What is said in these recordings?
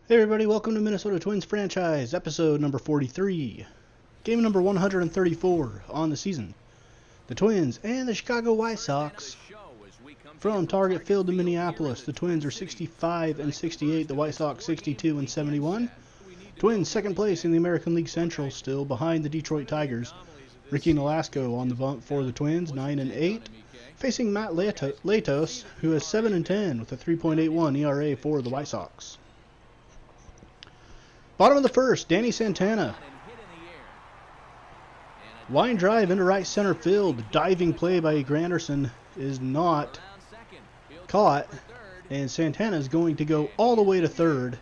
Hey everybody, welcome to Minnesota Twins franchise, episode number 43. Game number 134 on the season. The Twins and the Chicago White Sox. From Target Field in Minneapolis, the Twins are 65 and 68, the White Sox 62 and 71. Twins second place in the American League Central, still behind the Detroit Tigers. Ricky Nolasco on the bump for the Twins, 9 and 8. Facing Matt Latos, who is 7 and 10 with a 3.81 ERA for the White Sox. Bottom of the first, Danny Santana. Line drive into right center field. Diving play by Granderson is not caught. And Santana is going to go all the way to third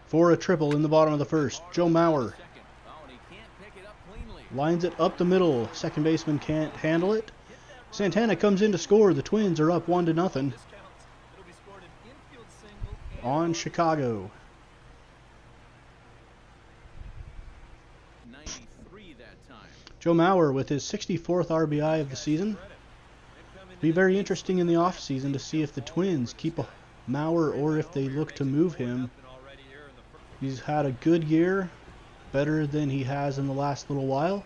for a triple in the bottom of the first. Joe Mauer lines it up the middle. Second baseman can't handle it. Santana comes in to score. The Twins are up 1-0. On Chicago. Joe Mauer with his 64th RBI of the season. Be very interesting in the offseason to see if the Twins keep Mauer or if they look to move him. He's had a good year, better than he has in the last little while.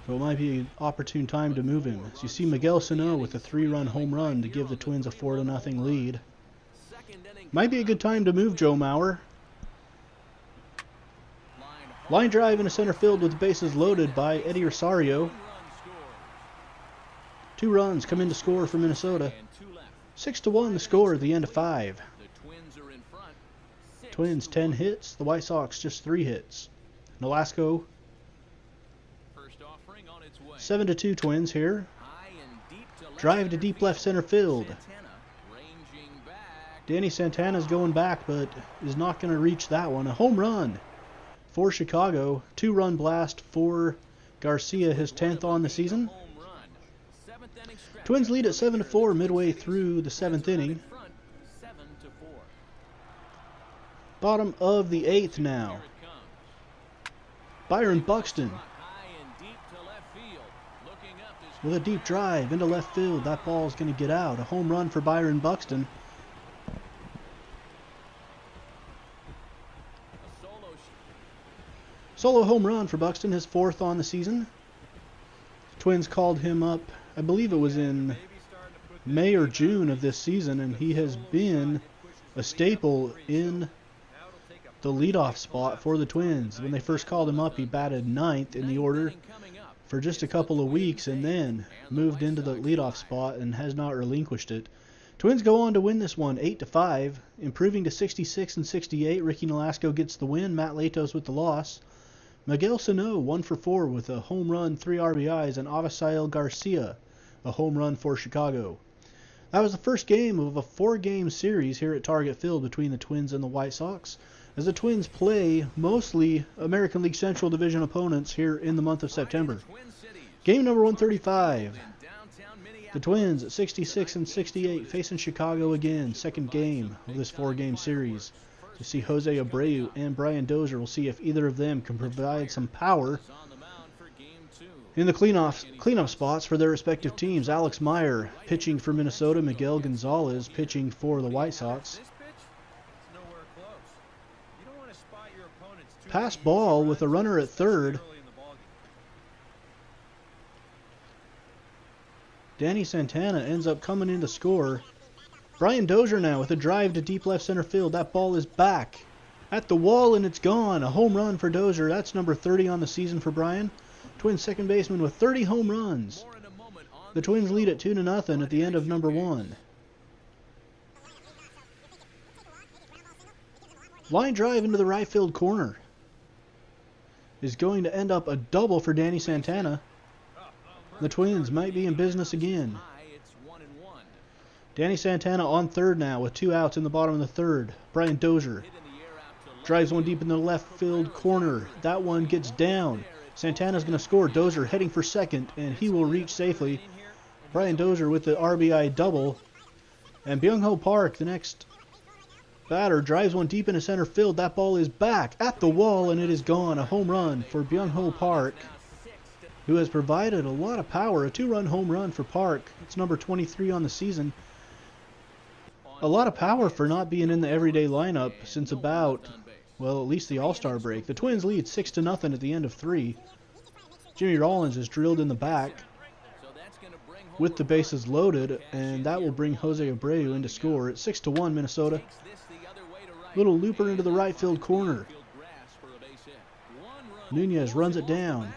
So it might be an opportune time to move him. As you see Miguel Sano with a 3-run home run to give the Twins a 4-0 lead. Might be a good time to move Joe Mauer. Line drive into center field with the bases loaded by Eddie Rosario. 2 runs come in to score for Minnesota. 6-1 the score at the end of 5. Twins 10 hits, the White Sox just 3 hits. Nolasco 7-2 Twins here. Drive to deep left center field. Danny Santana's going back, but is not going to reach that one. A home run for Chicago. 2-run blast for Garcia, his 10th on the season. Twins lead at 7-4 midway through the 7th inning. Bottom of the 8th now. Byron Buxton with a deep drive into left field. That ball's going to get out. A home run for Byron Buxton. Solo home run for Buxton, his 4th on the season. Twins called him up, I believe it was in May or June of this season, and he has been a staple in the leadoff spot for the Twins. When they first called him up, he batted 9th in the order for just a couple of weeks and then moved into the leadoff spot and has not relinquished it. Twins go on to win this one 8-5, improving to 66 and 68. Ricky Nolasco gets the win, Matt Latos with the loss. Miguel Sano 1 for 4 with a home run, 3 RBIs, and Avisail Garcia a home run for Chicago. That was the first game of a 4-game series here at Target Field between the Twins and the White Sox, as the Twins play mostly American League Central Division opponents here in the month of September. Game number 135. The Twins at 66 and 68 facing Chicago again. Second game of this 4-game series. You see Jose Abreu and Brian Dozier. We'll see if either of them can provide some power in the cleanup spots for their respective teams. Alex Meyer pitching for Minnesota. Miguel Gonzalez pitching for the White Sox. Pass ball with a runner at third. Danny Santana ends up coming in to score. Brian Dozier now with a drive to deep left center field. That ball is back at the wall and it's gone. A home run for Dozier. That's number 30 on the season for Brian. Twins second baseman with 30 home runs. The Twins lead at 2-0 at the end of number 1. Line drive into the right field corner is going to end up a double for Danny Santana. The Twins might be in business again. Danny Santana on third now with 2 outs in the bottom of the third. Brian Dozier drives one deep in the left field corner. That one gets down. Santana's going to score. Dozier heading for second, and he will reach safely. Brian Dozier with the RBI double. And Byung-Ho Park, the next batter, drives one deep into center field. That ball is back at the wall, and it is gone. A home run for Byung-Ho Park, who has provided a lot of power. A 2-run home run for Park. It's number 23 on the season. a lot of power for not being in the everyday lineup since about, well, at least the All-Star break. The Twins lead 6-0 at the end of 3. Jimmy Rollins is drilled in the back with the bases loaded, and that will bring Jose Abreu in to score. It's 6-1 Minnesota. Little looper into the right field corner. Nunez runs it down.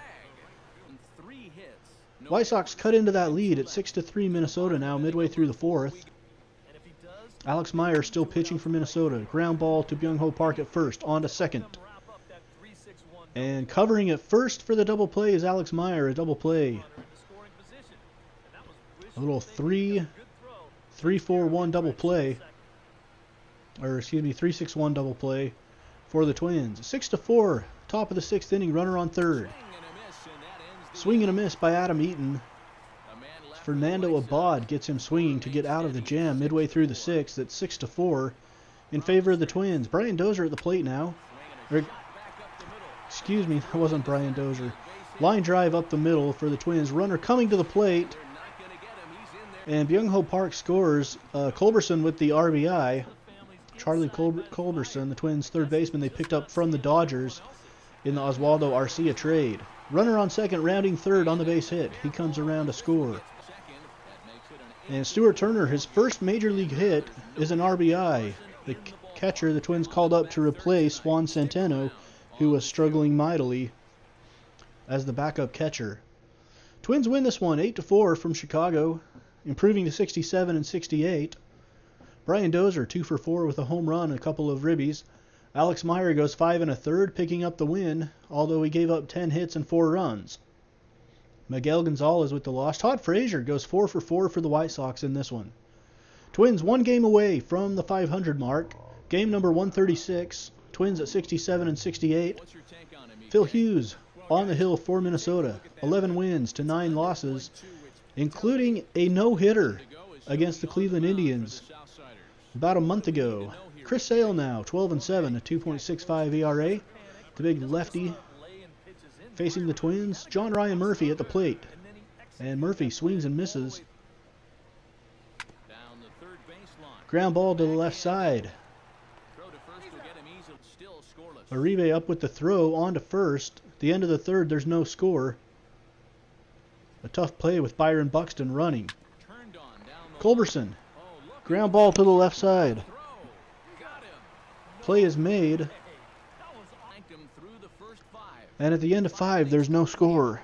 White Sox cut into that lead at 6-3 Minnesota now, midway through the 4th. Alex Meyer still pitching for Minnesota. Ground ball to Byung-Ho Park at first, on to second. And covering at first for the double play is Alex Meyer, a double play. A little 3-4-1 double play. Or excuse me, 3-6-1 double play for the Twins. 6-4, top of the 6th inning, runner on third. Swing and a miss by Adam Eaton. Fernando Abad gets him swinging to get out of the jam midway through the 6th. That's 6-4 in favor of the Twins. Brian Dozier at the plate now. Excuse me, that wasn't Brian Dozier. Line drive up the middle for the Twins. Runner coming to the plate. And Byung-Ho Park scores. Culberson with the RBI. Charlie Culberson, the Twins' third baseman they picked up from the Dodgers in the Oswaldo Arcia trade. Runner on second, rounding third on the base hit. He comes around to score. And Stuart Turner, his first major league hit is an RBI. The catcher the Twins called up to replace Juan Centeno, who was struggling mightily as the backup catcher. Twins win this one 8-4 from Chicago, improving to 67 and 68. Brian Dozier 2 for 4 with a home run and a couple of ribbies. Alex Meyer goes 5 1/3, picking up the win, although he gave up 10 hits and 4 runs. Miguel Gonzalez with the loss. Todd Frazier goes 4 for 4 for the White Sox in this one. Twins one game away from the 500 mark. Game number 136. Twins at 67 and 68. Phil Hughes on the hill for Minnesota. 11 wins to 9 losses, including a no-hitter against the Cleveland Indians about a month ago. Chris Sale now, 12 and 7, a 2.65 ERA. The big lefty facing the Twins. John Ryan Murphy at the plate. And Murphy swings and misses. Ground ball to the left side. Uribe up with the throw on to first. At the end of the third, there's no score. A tough play with Byron Buxton running. Culberson. Ground ball to the left side. Play is made. And at the end of 5, there's no score.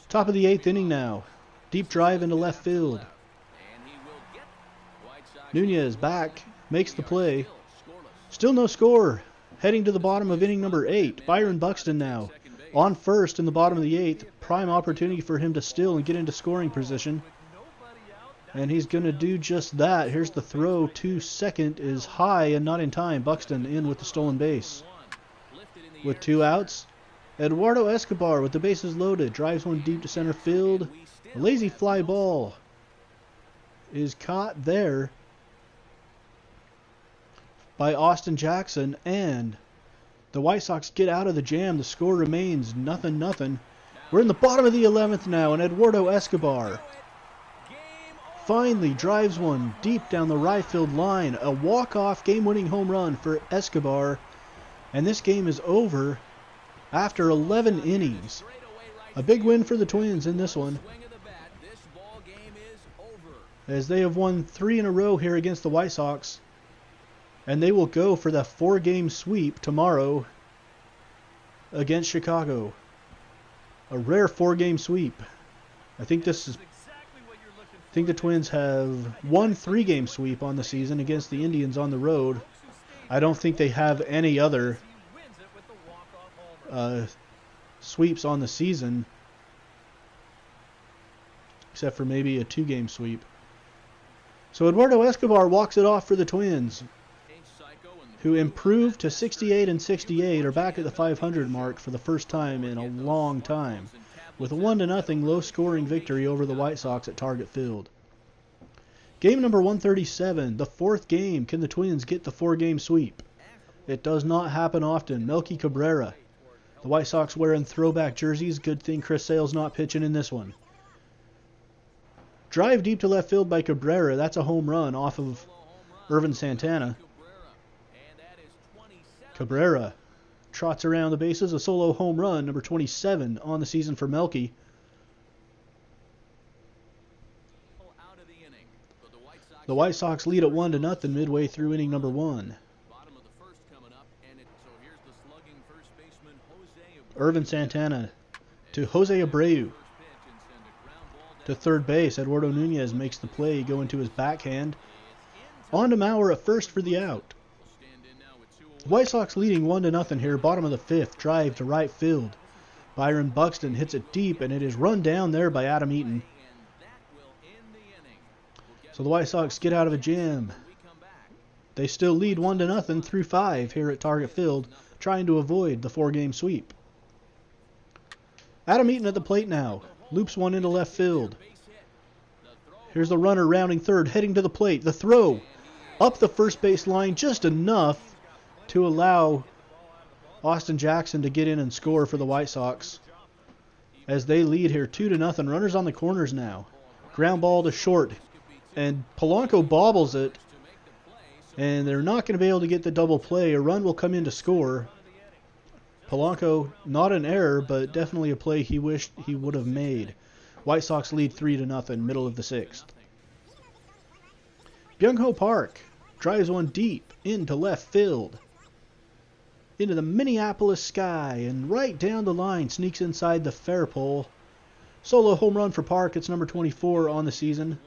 Top of the 8th inning now. Deep drive into left field. Nunez back, makes the play. Still no score. Heading to the bottom of inning number 8. Byron Buxton now on first in the bottom of the 8th. Prime opportunity for him to steal and get into scoring position. And he's going to do just that. Here's the throw to second is high and not in time. Buxton in with the stolen base. With 2 outs, Eduardo Escobar with the bases loaded. Drives one deep to center field. A lazy fly ball is caught there by Austin Jackson. And the White Sox get out of the jam. The score remains 0-0. We're in the bottom of the 11th now, and Eduardo Escobar finally drives one deep down the right field line. A walk-off game-winning home run for Escobar. And this game is over after 11 innings. A big win for the Twins in this one, as they have won 3 in a row here against the White Sox. And they will go for the 4-game sweep tomorrow against Chicago. A rare 4-game sweep. I think the Twins have one 3-game sweep on the season against the Indians on the road. I don't think they have any other sweeps on the season, except for maybe a 2-game sweep. So Eduardo Escobar walks it off for the Twins, who improved to 68 and 68, are back at the 500 mark for the first time in a long time, with a 1-0 low-scoring victory over the White Sox at Target Field. Game number 137, the 4th game. Can the Twins get the 4-game sweep? It does not happen often. Melky Cabrera. The White Sox wearing throwback jerseys. Good thing Chris Sale's not pitching in this one. Drive deep to left field by Cabrera. That's a home run off of Ervin Santana. Cabrera trots around the bases. A solo home run, number 27 on the season for Melky. The White Sox lead at 1-0 midway through inning number 1. Ervin Santana to Jose Abreu. To third base, Eduardo Nunez makes the play go into his backhand. On to Mauer at first for the out. White Sox leading 1-0 here, bottom of the 5th. Drive to right field. Byron Buxton hits it deep, and it is run down there by Adam Eaton. So the White Sox get out of a jam. They still lead 1-0 through 5 here at Target Field, trying to avoid the 4-game sweep. Adam Eaton at the plate now. Loops one into left field. Here's the runner rounding third, heading to the plate. The throw up the first base line just enough to allow Austin Jackson to get in and score for the White Sox as they lead here 2-0. Runners on the corners now. Ground ball to short, and Polanco bobbles it, and they're not going to be able to get the double play. A run will come in to score. Polanco, not an error, but definitely a play he wished he would have made. White Sox lead 3-0, middle of the 6th. Byung-Ho Park drives one deep into left field. Into the Minneapolis sky, and right down the line, sneaks inside the fair pole. Solo home run for Park. It's number 24 on the season.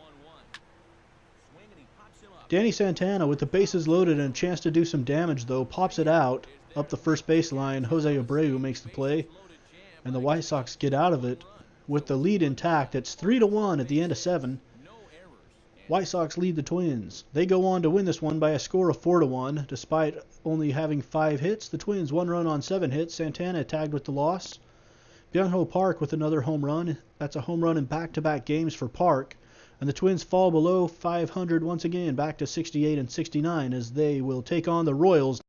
Danny Santana with the bases loaded and a chance to do some damage, though, pops it out up the first baseline. Jose Abreu makes the play, and the White Sox get out of it with the lead intact. It's 3-1 at the end of 7. White Sox lead the Twins. They go on to win this one by a score of 4-1. Despite only having 5 hits, the Twins 1 run on 7 hits. Santana tagged with the loss. Byung-Ho Park with another home run. That's a home run in back-to-back games for Park. And the Twins fall below 500 once again, back to 68 and 69, as they will take on the Royals